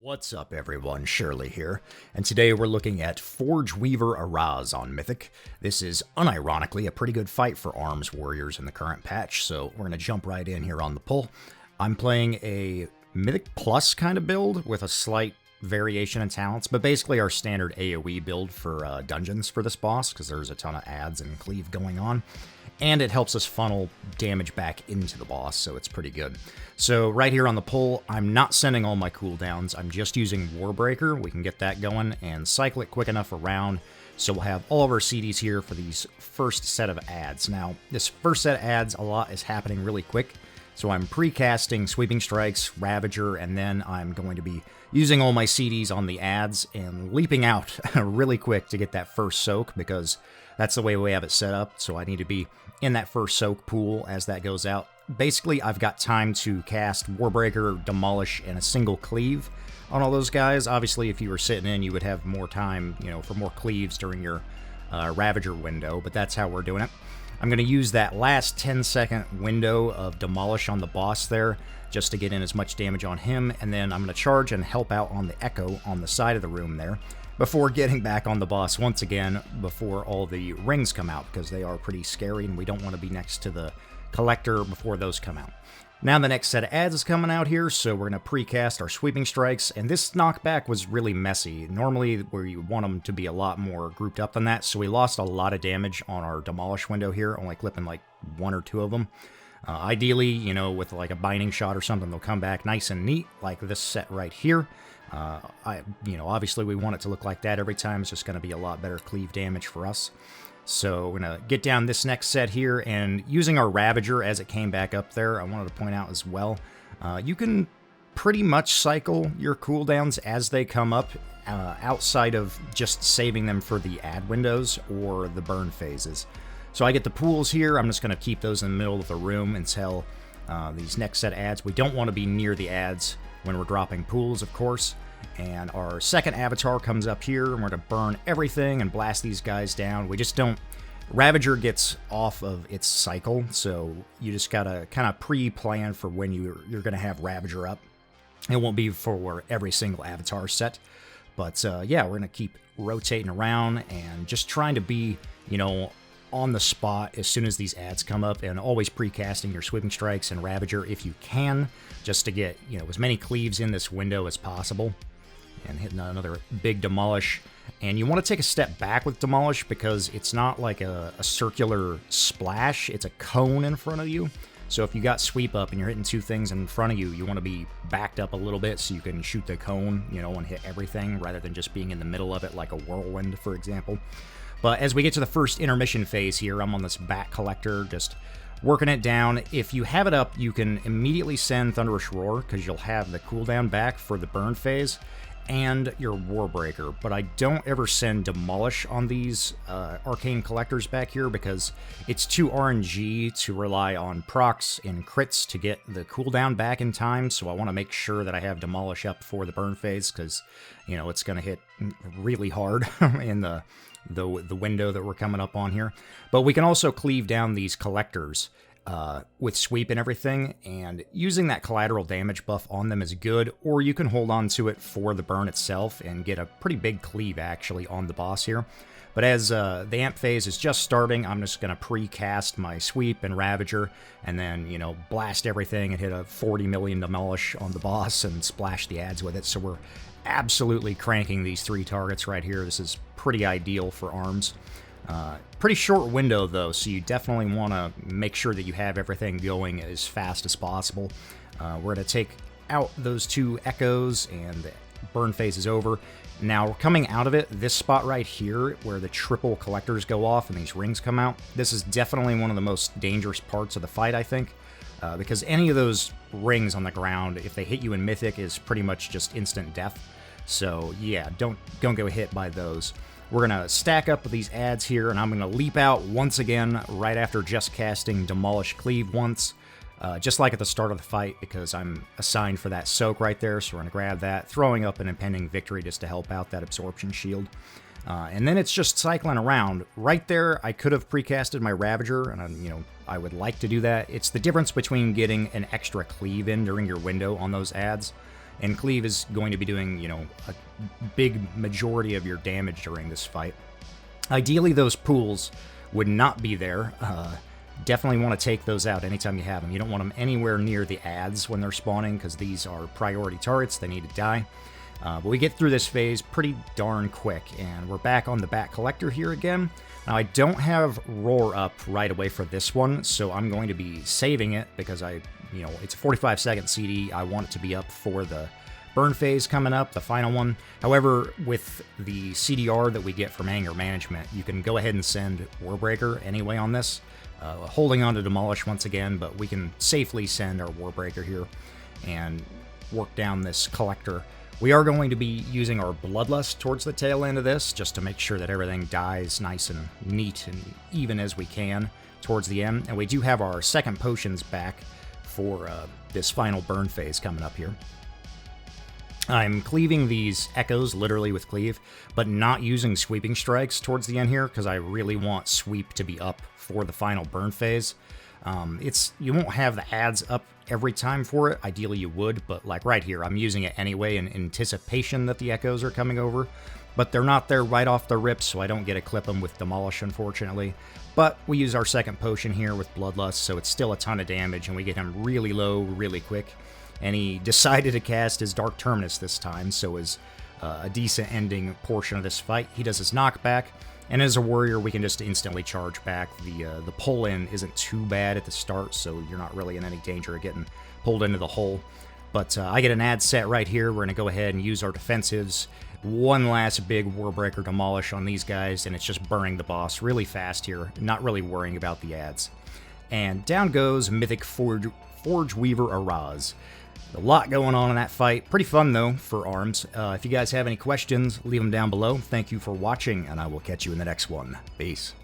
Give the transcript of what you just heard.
What's up everyone, Shirley here, and today we're looking at Forgeweaver Araz on Mythic. This is unironically a pretty good fight for arms warriors in the current patch, so we're going to jump right in here on the pull. I'm playing a Mythic Plus kind of build with a slight variation in talents, but basically our standard AoE build for dungeons for this boss, because there's a ton of adds and cleave going on. And it helps us funnel damage back into the boss, so it's pretty good. So right here on the pull, I'm not sending all my cooldowns, I'm just using Warbreaker. We can get that going and cycle it quick enough around, so we'll have all of our CDs here for these first set of adds. Now, this first set of adds, a lot is happening really quick, so I'm pre-casting Sweeping Strikes, Ravager, and then I'm going to be using all my CDs on the adds and leaping out really quick to get that first soak, because that's the way we have it set up, so I need to be in that first soak pool as that goes out. Basically, I've got time to cast Warbreaker, Demolish, and a single cleave on all those guys. Obviously, if you were sitting in, you would have more time, for more cleaves during your Ravager window, but that's how we're doing it. I'm going to use that last 10-second window of Demolish on the boss there, just to get in as much damage on him, and then I'm going to charge and help out on the Echo on the side of the room there, before getting back on the boss once again before all the rings come out, because they are pretty scary and we don't want to be next to the collector before those come out. Now the next set of adds is coming out here, so we're going to precast our Sweeping Strikes, and this knockback was really messy. Normally where you want them to be a lot more grouped up than that, so we lost a lot of damage on our Demolish window here, only clipping like one or two of them. Ideally, with like a binding shot or something, they'll come back nice and neat, like this set right here. Obviously we want it to look like that every time. It's just going to be a lot better cleave damage for us. So we're going to get down this next set here, and using our Ravager as it came back up there, I wanted to point out as well, you can pretty much cycle your cooldowns as they come up, outside of just saving them for the add windows or the burn phases. So I get the pools here. I'm just going to keep those in the middle of the room until these next set of adds. We don't want to be near the adds when we're dropping pools, of course. And our second avatar comes up here, and we're going to burn everything and blast these guys down. We just don't... Ravager gets off of its cycle, so you just got to kind of pre-plan for when you're going to have Ravager up. It won't be for every single avatar set. But yeah, we're going to keep rotating around and just trying to be, on the spot as soon as these adds come up, and always precasting your Sweeping Strikes and Ravager if you can, just to get, as many cleaves in this window as possible. And hitting another big Demolish. And you want to take a step back with Demolish, because it's not like a circular splash, it's a cone in front of you. So if you got sweep up and you're hitting two things in front of you, you want to be backed up a little bit so you can shoot the cone, and hit everything, rather than just being in the middle of it like a whirlwind, for example. But as we get to the first intermission phase here, I'm on this Bat Collector, just working it down. If you have it up, you can immediately send Thunderous Roar, because you'll have the cooldown back for the burn phase, and your Warbreaker. But I don't ever send Demolish on these Arcane Collectors back here, because it's too RNG to rely on procs and crits to get the cooldown back in time, so I want to make sure that I have Demolish up for the burn phase, because, it's going to hit really hard in the window that we're coming up on here. But we can also cleave down these collectors with sweep and everything, and using that collateral damage buff on them is good, or you can hold on to it for the burn itself and get a pretty big cleave actually on the boss here. But as the amp phase is just starting, I'm just going to pre-cast my Sweep and Ravager, and then, blast everything and hit a 40 million Demolish on the boss and splash the adds with it. So we're absolutely cranking these three targets right here. This is pretty ideal for arms. Pretty short window though, so you definitely want to make sure that you have everything going as fast as possible. We're going to take out those two Echoes, and the burn phase is over. Now, coming out of it, this spot right here, where the triple collectors go off and these rings come out, this is definitely one of the most dangerous parts of the fight, I think. Because any of those rings on the ground, if they hit you in Mythic, is pretty much just instant death. So yeah, don't get hit by those. We're going to stack up with these adds here, and I'm going to leap out once again right after just casting Demolish Cleave once, just like at the start of the fight, because I'm assigned for that soak right there, so we're going to grab that, throwing up an impending victory just to help out that absorption shield. And then it's just cycling around. Right there, I could have precasted my Ravager, and I would like to do that. It's the difference between getting an extra cleave in during your window on those adds and Cleave is going to be doing, you know, a big majority of your damage during this fight. Ideally, those pools would not be there. Definitely want to take those out anytime you have them. You don't want them anywhere near the ads when they're spawning, because these are priority turrets. They need to die. But we get through this phase pretty darn quick, and we're back on the Bat Collector here again. Now, I don't have Roar up right away for this one, so I'm going to be saving it because it's a 45-second CD. I want it to be up for the burn phase coming up, the final one. However, with the CDR that we get from Anger Management, you can go ahead and send Warbreaker anyway on this. Holding on to Demolish once again, but we can safely send our Warbreaker here and work down this Collector. We are going to be using our Bloodlust towards the tail end of this, just to make sure that everything dies nice and neat and even as we can towards the end. And we do have our second potions back for this final burn phase coming up here. I'm cleaving these Echoes, literally with Cleave, but not using Sweeping Strikes towards the end here, because I really want Sweep to be up for the final burn phase. You won't have the ads up every time for it. Ideally you would, but like right here, I'm using it anyway in anticipation that the Echoes are coming over. But they're not there right off the rip, so I don't get to clip them with Demolish, unfortunately. But we use our second potion here with Bloodlust, so it's still a ton of damage, and we get him really low, really quick. And he decided to cast his Dark Terminus this time, so as a decent ending portion of this fight. He does his knockback, and as a warrior, we can just instantly charge back. The pull-in isn't too bad at the start, so you're not really in any danger of getting pulled into the hole. But I get an ad set right here. We're going to go ahead and use our defensives. One last big Warbreaker Demolish on these guys, and it's just burning the boss really fast here, not really worrying about the ads. And down goes Mythic Forgeweaver Araz. A lot going on in that fight. Pretty fun, though, for ARMS. If you guys have any questions, leave them down below. Thank you for watching, and I will catch you in the next one. Peace.